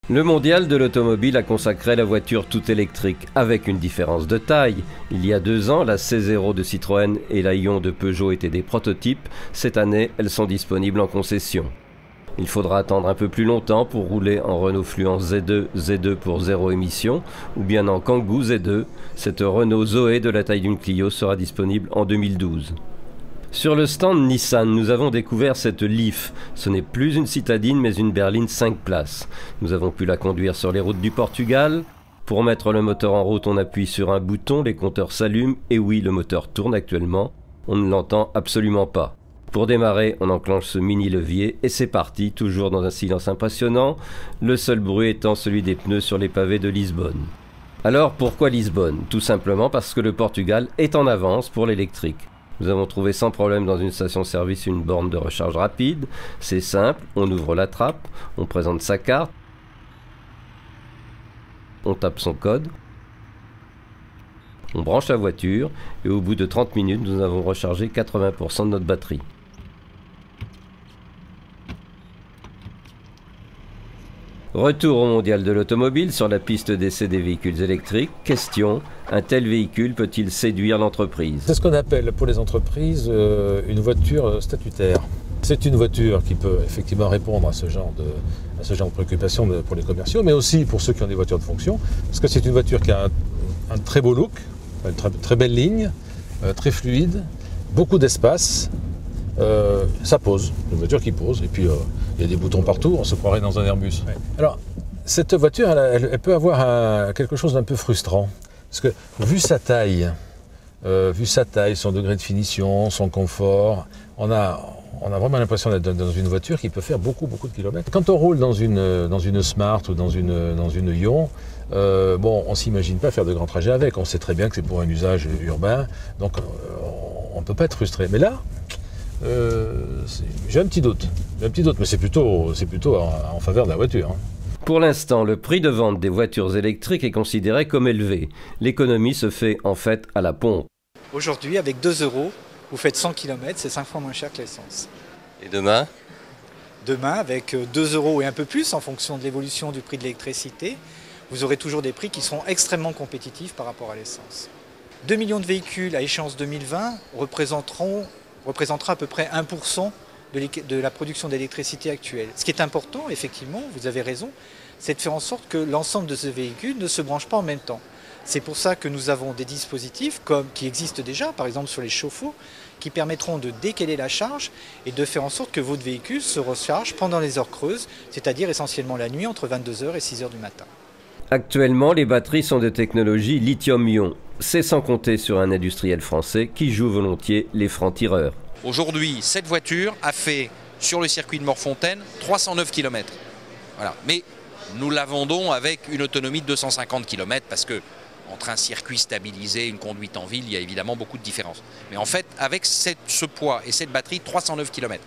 Le mondial de l'automobile a consacré la voiture toute électrique, avec une différence de taille. Il y a 2 ans, la C0 de Citroën et la Ion de Peugeot étaient des prototypes. Cette année, elles sont disponibles en concession. Il faudra attendre un peu plus longtemps pour rouler en Renault Fluence Z2, Z2 pour zéro émission, ou bien en Kangoo Z2. Cette Renault Zoé de la taille d'une Clio sera disponible en 2012. Sur le stand Nissan, nous avons découvert cette Leaf. Ce n'est plus une citadine, mais une berline 5 places. Nous avons pu la conduire sur les routes du Portugal. Pour mettre le moteur en route, on appuie sur un bouton, les compteurs s'allument, et oui, le moteur tourne actuellement. On ne l'entend absolument pas. Pour démarrer, on enclenche ce mini levier, et c'est parti, toujours dans un silence impressionnant, le seul bruit étant celui des pneus sur les pavés de Lisbonne. Alors, pourquoi Lisbonne? Tout simplement parce que le Portugal est en avance pour l'électrique. Nous avons trouvé sans problème dans une station-service une borne de recharge rapide. C'est simple, on ouvre la trappe, on présente sa carte, on tape son code, on branche la voiture et au bout de 30 minutes, nous avons rechargé 80% de notre batterie. Retour au mondial de l'automobile sur la piste d'essai des véhicules électriques. Question, un tel véhicule peut-il séduire l'entreprise? C'est ce qu'on appelle pour les entreprises une voiture statutaire. C'est une voiture qui peut effectivement répondre à ce genre de préoccupations pour les commerciaux, mais aussi pour ceux qui ont des voitures de fonction, parce que c'est une voiture qui a un très beau look, une très belle ligne, très fluide, beaucoup d'espace. Ça pose, une voiture qui pose, et puis il y a des boutons partout, on se croirait dans un Airbus. Ouais. Alors, cette voiture, elle peut avoir quelque chose d'un peu frustrant, parce que vu sa taille, son degré de finition, son confort, on a vraiment l'impression d'être dans une voiture qui peut faire beaucoup de kilomètres. Quand on roule dans une Smart ou dans une Ion, bon, on ne s'imagine pas faire de grands trajets avec, on sait très bien que c'est pour un usage urbain, donc on ne peut pas être frustré. Mais là, j'ai un petit doute, mais c'est plutôt en faveur de la voiture. Hein. Pour l'instant, le prix de vente des voitures électriques est considéré comme élevé. L'économie se fait en fait à la pompe. Aujourd'hui, avec 2 €, vous faites 100 km, c'est 5 fois moins cher que l'essence. Et demain? Demain, avec 2 € et un peu plus, en fonction de l'évolution du prix de l'électricité, vous aurez toujours des prix qui seront extrêmement compétitifs par rapport à l'essence. 2 millions de véhicules à échéance 2020 représentera à peu près 1% de la production d'électricité actuelle. Ce qui est important, effectivement, vous avez raison, c'est de faire en sorte que l'ensemble de ces véhicules ne se branchent pas en même temps. C'est pour ça que nous avons des dispositifs qui existent déjà, par exemple sur les chauffe-eau, qui permettront de décaler la charge et de faire en sorte que votre véhicule se recharge pendant les heures creuses, c'est-à-dire essentiellement la nuit entre 22 h et 6 h du matin. Actuellement, les batteries sont de technologie lithium-ion. C'est sans compter sur un industriel français qui joue volontiers les francs-tireurs. Aujourd'hui, cette voiture a fait, sur le circuit de Morfontaine, 309 km. Voilà. Mais nous la vendons avec une autonomie de 250 km parce que entre un circuit stabilisé et une conduite en ville, il y a évidemment beaucoup de différences. Mais en fait, avec ce poids et cette batterie, 309 km.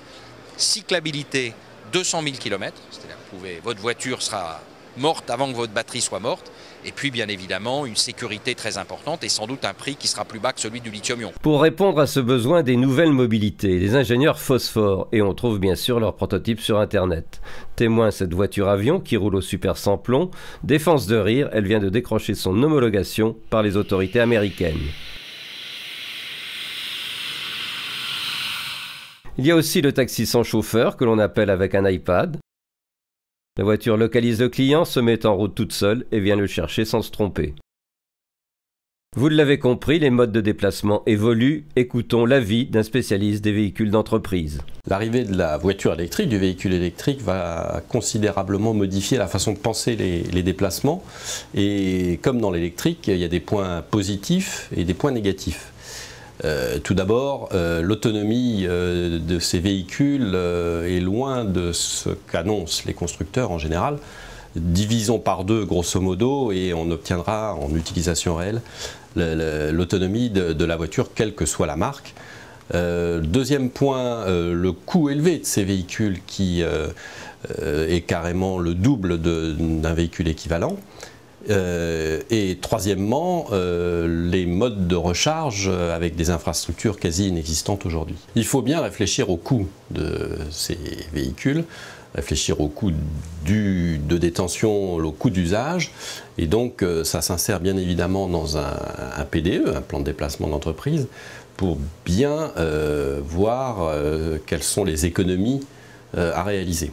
Cyclabilité, 200 000 km. C'est-à-dire que votre voiture sera morte avant que votre batterie soit morte. Et puis, bien évidemment, une sécurité très importante et sans doute un prix qui sera plus bas que celui du lithium-ion. Pour répondre à ce besoin des nouvelles mobilités, les ingénieurs phosphorent et on trouve bien sûr leurs prototypes sur Internet. Témoin cette voiture avion qui roule au super sans plomb, défense de rire, elle vient de décrocher son homologation par les autorités américaines. Il y a aussi le taxi sans chauffeur que l'on appelle avec un iPad. La voiture localise le client, se met en route toute seule et vient le chercher sans se tromper. Vous l'avez compris, les modes de déplacement évoluent. Écoutons l'avis d'un spécialiste des véhicules d'entreprise. L'arrivée de la voiture électrique, du véhicule électrique, va considérablement modifier la façon de penser les déplacements. Et comme dans l'électrique, il y a des points positifs et des points négatifs. Tout d'abord, l'autonomie de ces véhicules est loin de ce qu'annoncent les constructeurs en général. Divisons par 2 grosso modo et on obtiendra en utilisation réelle l'autonomie de la voiture quelle que soit la marque. Deuxième point, le coût élevé de ces véhicules qui est carrément le double d'un véhicule équivalent. Et troisièmement, les modes de recharge avec des infrastructures quasi inexistantes aujourd'hui. Il faut bien réfléchir au coût de ces véhicules, réfléchir au coût de détention, au coût d'usage, et donc ça s'insère bien évidemment dans un PDE, un plan de déplacement d'entreprise, pour bien voir quelles sont les économies à réaliser.